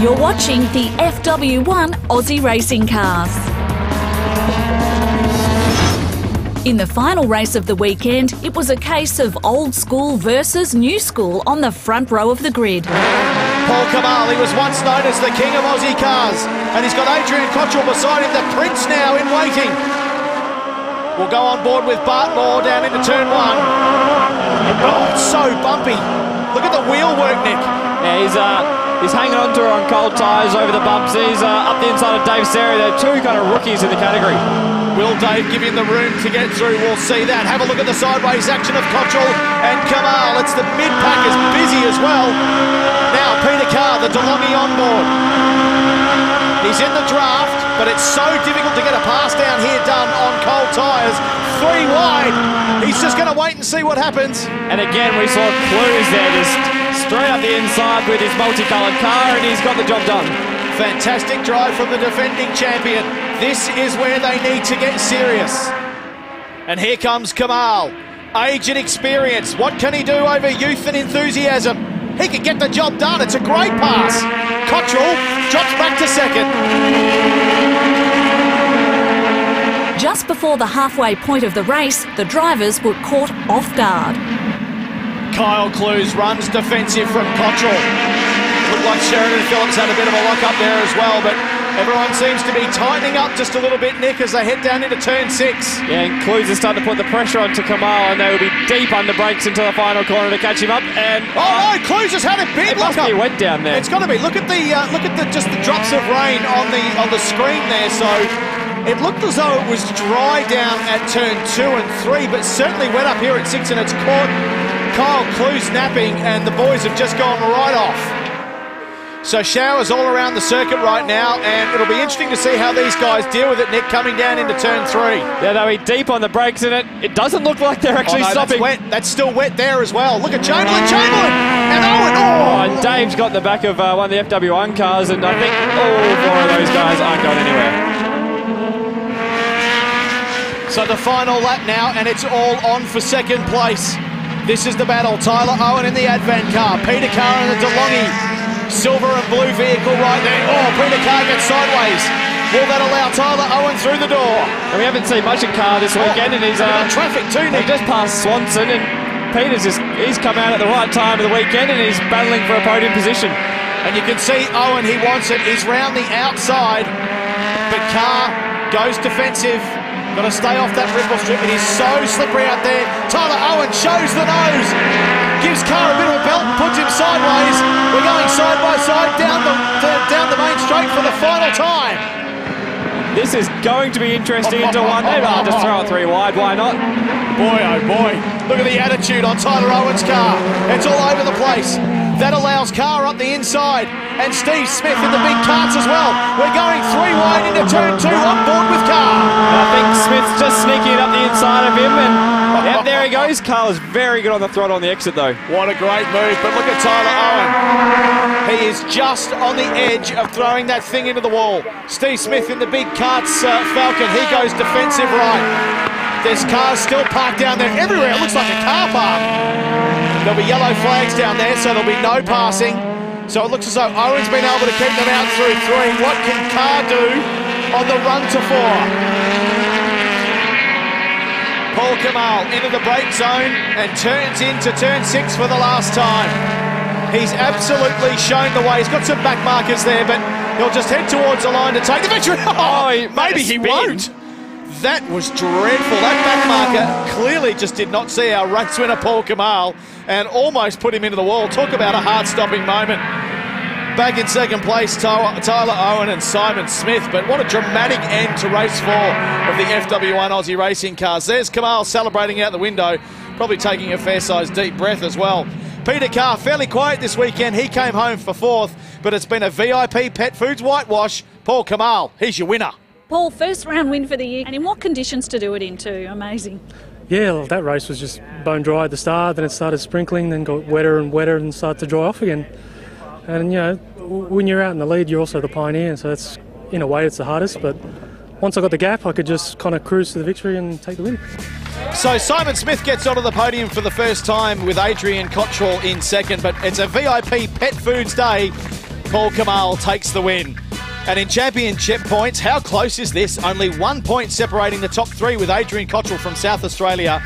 You're watching the FW1 Aussie racing cars. In the final race of the weekend, it was a case of old school versus new school on the front row of the grid. Paul Kamal, he was once known as the king of Aussie cars, and he's got Adrian Cottrell beside him, the prince now in waiting. We'll go on board with Bart Moore down into turn one. Oh, it's so bumpy. Look at the wheel work, Nick. Yeah, he's hanging on to her on cold tyres over the bumps. He's up the inside of Dave Serry. They're two kind of rookies in the category. Will Dave give him the room to get through? We'll see that. Have a look at the sideways action of Cottrell and Kamal. It's the mid-pack is busy as well. Now Peter Carr, the DeLonghi on board. He's in the draft, but it's so difficult to get a pass down here done on cold tyres. 3 wide. He's just going to wait and see what happens. And again, we saw clues there, just straight up the inside with his multicoloured car, and he's got the job done. Fantastic drive from the defending champion. This is where they need to get serious. And here comes Kamal. Age and experience. What can he do over youth and enthusiasm? He can get the job done. It's a great pass. Cottrell drops back to second. Just before the halfway point of the race, the drivers were caught off guard. Kyle Clues runs defensive from Cottrell. Looked like Sheridan Phillips had a bit of a lock up there as well, but everyone seems to be tightening up just a little bit, Nick, as they head down into turn 6. Yeah, and Clues is starting to put the pressure onto Kamal, and they will be deep under brakes into the final corner to catch him up. And oh no, Clues has had a big lock up. He went down there. It's got to be. Look at the just the drops of rain on the screen there. So it looked as though it was dry down at turn 2 and 3, but certainly wet up here at 6, and it's caught Kyle Clues napping, and the boys have just gone right off. So showers all around the circuit right now, and it'll be interesting to see how these guys deal with it, Nick, coming down into turn 3. Yeah, they'll be deep on the brakes, and it doesn't look like they're actually stopping. That's wet. That's still wet there as well. Look at Chamberlain, and Owen. Oh, and Dave's got the back of one of the FW1 cars, and I think all 4 of those guys aren't going anywhere. So the final lap now, and it's all on for second place. This is the battle. Tyler Owen in the Advan car, Peter Carr in the DeLonghi silver and blue vehicle right there. Oh, Peter Carr gets sideways. Will that allow Tyler Owen through the door? And we haven't seen much of Carr this weekend, and he's traffic too, Nick. He just passed Swanson, and Peter's he's come out at the right time of the weekend, and he's battling for a podium position. And you can see Owen, he wants it. He's round the outside, but Carr goes defensive. Got to stay off that ripple strip. It is so slippery out there. Tyler Owen shows the nose. Gives Carr a bit of a belt and puts him sideways. We're going side by side down the main straight for the final time. This is going to be interesting into one. Maybe I'll just throw it 3 wide. Why not? Boy, oh boy. Look at the attitude on Tyler Owen's car. It's all over the place. That allows Carr up the inside, and Steve Smith in the big carts as well. We're going 3 wide into turn 2 on board with Carr. I think Smith's just sneaking it up the inside of him, and yep, there he goes. Carr was very good on the throttle on the exit though. What a great move, but look at Tyler Owen. He is just on the edge of throwing that thing into the wall. Steve Smith in the big carts Falcon, he goes defensive right. There's cars still parked down there everywhere. It looks like a car park. There'll be yellow flags down there, so there'll be no passing. So it looks as though Owen's been able to keep them out through 3. What can Carr do on the run to 4? Paul Kamal into the brake zone and turns into turn 6 for the last time. He's absolutely shown the way. He's got some back markers there, but he'll just head towards the line to take the victory. Oh, maybe he won't. That was dreadful. That back marker clearly just did not see our race winner Paul Kamal and almost put him into the wall. Talk about a heart-stopping moment. Back in second place, Tyler Owen and Simon Smith, but what a dramatic end to race 4 of the FW1 Aussie racing cars. There's Kamal celebrating out the window, probably taking a fair-sized deep breath as well. Peter Carr, fairly quiet this weekend. He came home for 4th, but it's been a VIP Pet Foods whitewash. Paul Kamal, he's your winner. Paul, first round win for the year, and in what conditions to do it in too? Amazing. Yeah, well, that race was just bone dry at the start, then it started sprinkling, then got wetter and wetter and started to dry off again. And, you know, when you're out in the lead, you're also the pioneer, and so that's, in a way, it's the hardest, but once I got the gap, I could just kind of cruise to the victory and take the win. So Simon Smith gets onto the podium for the first time with Adrian Cottrell in second, but it's a VIP Pet Foods day. Paul Kamal takes the win. And in championship points, how close is this? Only 1 point separating the top three, with Adrian Cottrell from South Australia